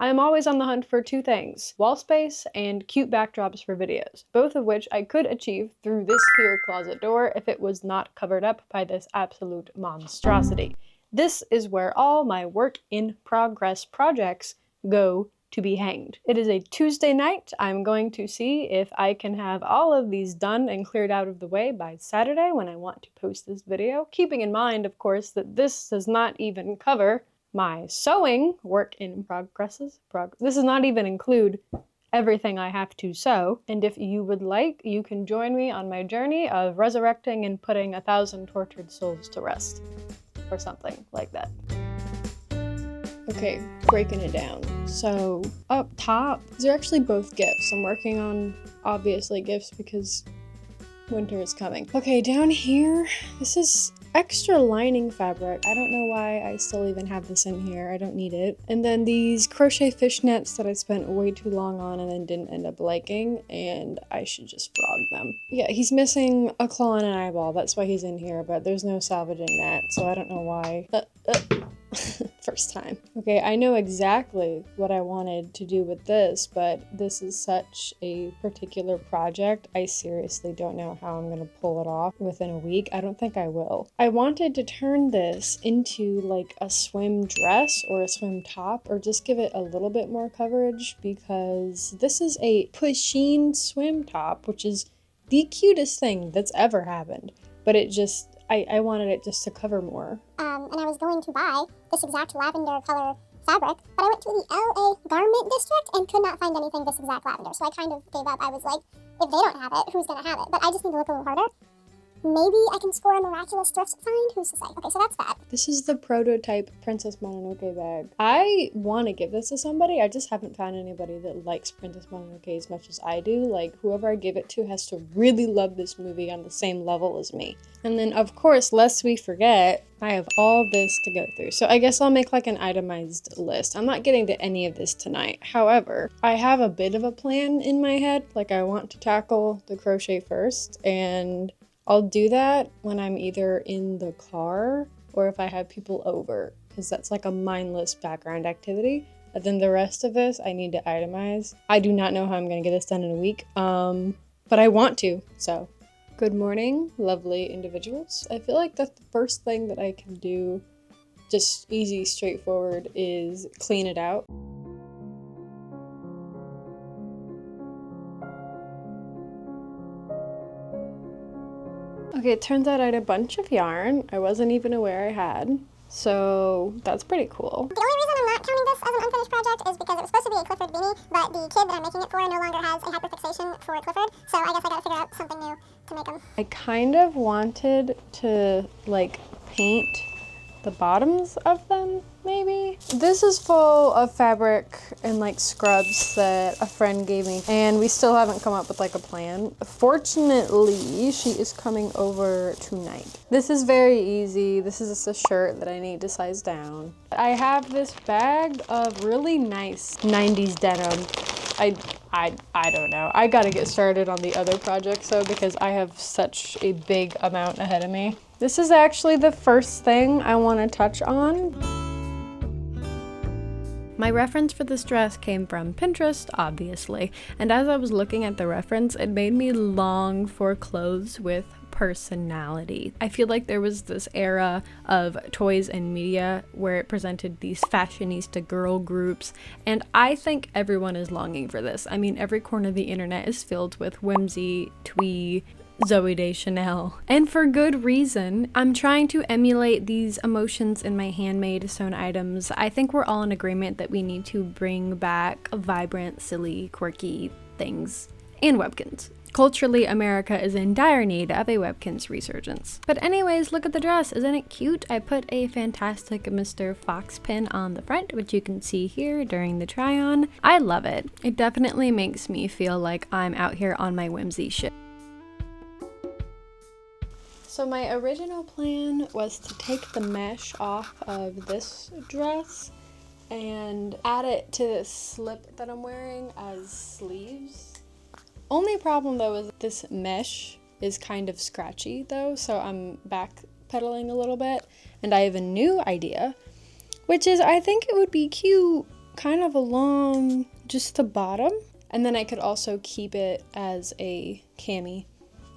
I'm always on the hunt for two things: wall space and cute backdrops for videos, both of which I could achieve through this here closet door if it was not covered up by this absolute monstrosity. This is where all my work in progress projects go to be hanged. It is a Tuesday night. I'm going to see if I can have all of these done and cleared out of the way by Saturday when I want to post this video, keeping in mind, of course, that this does not even cover my sewing work in progresses. This does not even include everything I have to sew. And if you would like, you can join me on my journey of resurrecting and putting 1,000 tortured souls to rest, or something like that. Okay, breaking it down. So up top, these are actually both gifts. I'm working on, obviously, gifts because winter is coming. Okay, down here, this is extra lining fabric. I don't know why I still even have this in here. I don't need it. And then these crochet fishnets that I spent way too long on and then didn't end up liking, and I should just frog them. Yeah, he's missing a claw and an eyeball. That's why he's in here, but there's no salvaging that, so I don't know why. First time. Okay, I know exactly what I wanted to do with this, but this is such a particular project. I seriously don't know how I'm gonna pull it off within a week. I don't think I will. I wanted to turn this into like a swim dress or a swim top, or just give it a little bit more coverage, because this is a pusheen swim top, which is the cutest thing that's ever happened. But it just, I wanted it just to cover more. And I was going to buy this exact lavender color fabric, but I went to the LA garment district and could not find anything this exact lavender. So I kind of gave up. I was like, if they don't have it, who's gonna have it? But I just need to look a little harder. Maybe I can score a miraculous thrift find? Who's to say? Okay, so that's that. This is the prototype Princess Mononoke bag. I want to give this to somebody. I just haven't found anybody that likes Princess Mononoke as much as I do. Like, whoever I give it to has to really love this movie on the same level as me. And then, of course, lest we forget, I have all this to go through. So I guess I'll make like an itemized list. I'm not getting to any of this tonight. However, I have a bit of a plan in my head. Like, I want to tackle the crochet first, and I'll do that when I'm either in the car or if I have people over, because that's like a mindless background activity. But then the rest of this, I need to itemize. I do not know how I'm gonna get this done in a week, but I want to, so. Good morning, lovely individuals. I feel like that's the first thing that I can do, just easy, straightforward, is clean it out. Okay, it turns out I had a bunch of yarn I wasn't even aware I had, so that's pretty cool. The only reason I'm not counting this as an unfinished project is because it was supposed to be a Clifford beanie, but the kid that I'm making it for no longer has a hyperfixation for Clifford, so I guess I gotta figure out something new to make them. I kind of wanted to, like, paint the bottoms of them, maybe? This is full of fabric and like scrubs that a friend gave me, and we still haven't come up with like a plan. Fortunately, she is coming over tonight. This is very easy. This is just a shirt that I need to size down. I have this bag of really nice 90s denim. I don't know. I gotta get started on the other projects though, because I have such a big amount ahead of me. This is actually the first thing I want to touch on. My reference for this dress came from Pinterest, obviously, and as I was looking at the reference, it made me long for clothes with personality. I feel like there was this era of toys and media where it presented these fashionista girl groups, and I think everyone is longing for this. I mean, every corner of the internet is filled with whimsy, twee, Zooey Deschanel, and for good reason. I'm trying to emulate these emotions in my handmade sewn items. I think we're all in agreement that we need to bring back vibrant, silly, quirky things and Webkinz. Culturally, America is in dire need of a Webkinz resurgence. But anyways, look at the dress. Isn't it cute? I put a fantastic Mr. Fox pin on the front, which you can see here during the try-on. I love it. It definitely makes me feel like I'm out here on my whimsy shit. So my original plan was to take the mesh off of this dress and add it to this slip that I'm wearing as sleeves. Only problem though is this mesh is kind of scratchy though, so I'm backpedaling a little bit, and I have a new idea, which is I think it would be cute kind of along just the bottom. And then I could also keep it as a cami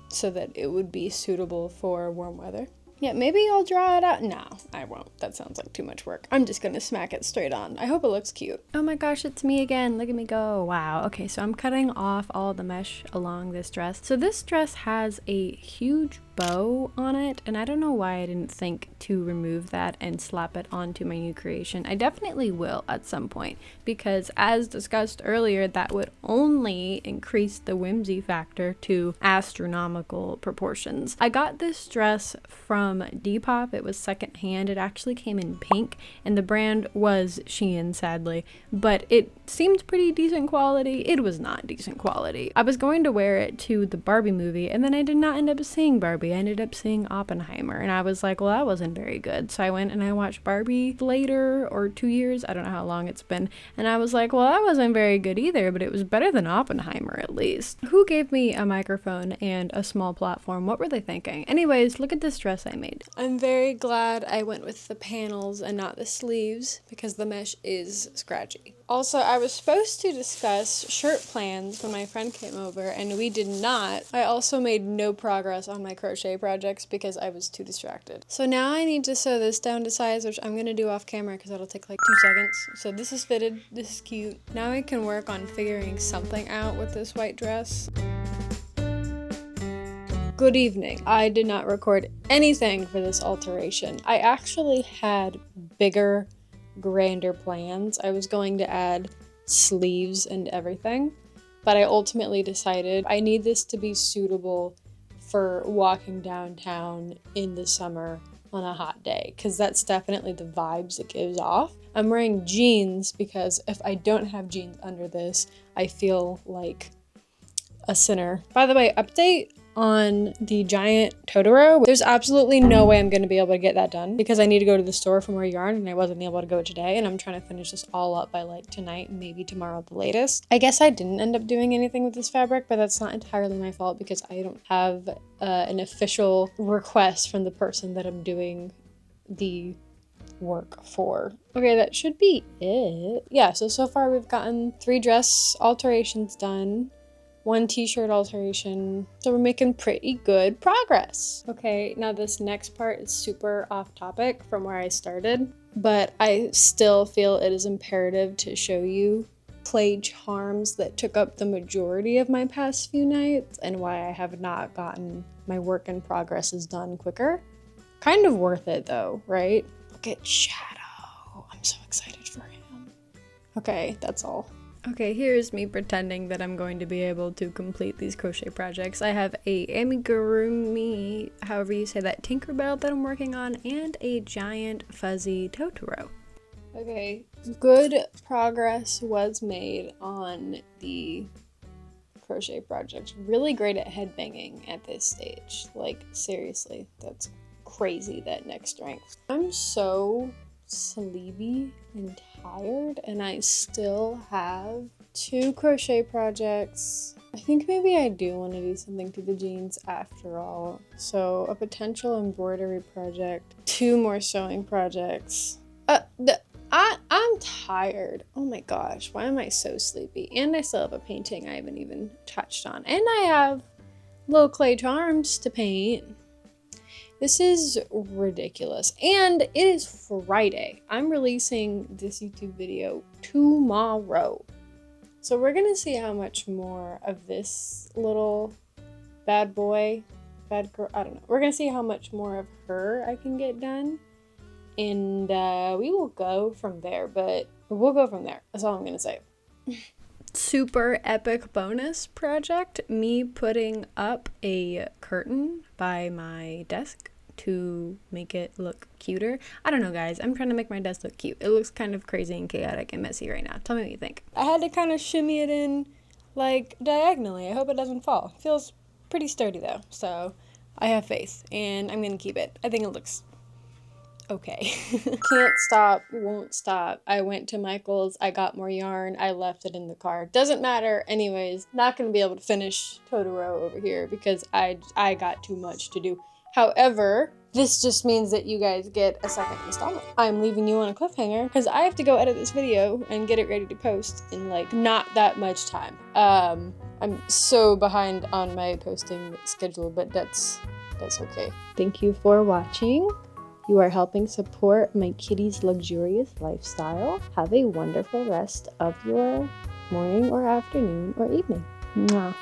so that it would be suitable for warm weather. Yeah, maybe I'll draw it out. No, I won't. That sounds like too much work. I'm just gonna smack it straight on. I hope it looks cute. Oh my gosh, it's me again. Look at me go. Wow. Okay, so I'm cutting off all the mesh along this dress. So this dress has a huge bow on it, and I don't know why I didn't think to remove that and slap it onto my new creation. I definitely will at some point, because as discussed earlier, that would only increase the whimsy factor to astronomical proportions. I got this dress from Depop. It was secondhand. It actually came in pink, and the brand was Shein, sadly, but it seemed pretty decent quality. It was not decent quality. I was going to wear it to the Barbie movie, and then I did not end up seeing Barbie. I ended up seeing Oppenheimer, and I was like, well, that wasn't very good. So I went and I watched Barbie later, or 2 years, I don't know how long it's been, and I was like, well, that wasn't very good either, but it was better than Oppenheimer at least. Who gave me a microphone and a small platform? What were they thinking? Anyways, look at this dress I made. I'm very glad I went with the panels and not the sleeves, because the mesh is scratchy. Also, I was supposed to discuss shirt plans when my friend came over, and we did not. I also made no progress on my crochet projects because I was too distracted. So now I need to sew this down to size, which I'm gonna do off camera because that'll take like 2 seconds. So this is fitted, this is cute. Now I can work on figuring something out with this white dress. Good evening. I did not record anything for this alteration. I actually had bigger, grander plans. I was going to add sleeves and everything, but I ultimately decided I need this to be suitable for walking downtown in the summer on a hot day, because that's definitely the vibes it gives off. I'm wearing jeans because if I don't have jeans under this, I feel like a sinner. By the way, update on the giant Totoro. There's absolutely no way I'm going to be able to get that done because I need to go to the store for more yarn, and I wasn't able to go today, and I'm trying to finish this all up by like tonight, maybe tomorrow at the latest. I guess I didn't end up doing anything with this fabric, but that's not entirely my fault because I don't have an official request from the person that I'm doing the work for. Okay, that should be it. Yeah, so far we've gotten 3 dress alterations done, 1 t-shirt alteration, so we're making pretty good progress. Okay, now this next part is super off topic from where I started, but I still feel it is imperative to show you play charms that took up the majority of my past few nights and why I have not gotten my work in progresses done quicker. Kind of worth it though, right? Look at Shadow. I'm so excited for him. Okay, that's all. Okay, here's me pretending that I'm going to be able to complete these crochet projects. I have a amigurumi, however you say that, Tinkerbell that I'm working on, and a giant fuzzy Totoro. Okay, good progress was made on the crochet project. Really great at headbanging at this stage. Like, seriously, that's crazy, that neck strength. I'm so sleepy and tired, and I still have 2 crochet projects. I think maybe I do want to do something to the jeans after all. So a potential embroidery project, 2 more sewing projects. I'm tired. Oh my gosh, why am I so sleepy? And I still have a painting I haven't even touched on. And I have little clay charms to paint. This is ridiculous. And it is Friday. I'm releasing this YouTube video tomorrow. So we're gonna see how much more of this little bad boy, bad girl, I don't know. We're gonna see how much more of her I can get done. And we will go from there, but we'll go from there. That's all I'm gonna say. Super epic bonus project, me putting up a curtain by my desk to make it look cuter. I don't know, guys, I'm trying to make my desk look cute. It looks kind of crazy and chaotic and messy right now. Tell me what you think. I had to kind of shimmy it in like diagonally. I hope it doesn't fall. It feels pretty sturdy though, so I have faith and I'm gonna keep it. I think it looks okay. Can't stop, won't stop. I went to Michael's, I got more yarn, I left it in the car. Doesn't matter anyways. Not gonna be able to finish Totoro over here because I got too much to do. However, this just means that you guys get a second installment. I'm leaving you on a cliffhanger because I have to go edit this video and get it ready to post in like not that much time. I'm so behind on my posting schedule, but that's okay. Thank you for watching. You are helping support my kitty's luxurious lifestyle. Have a wonderful rest of your morning or afternoon or evening. Mwah.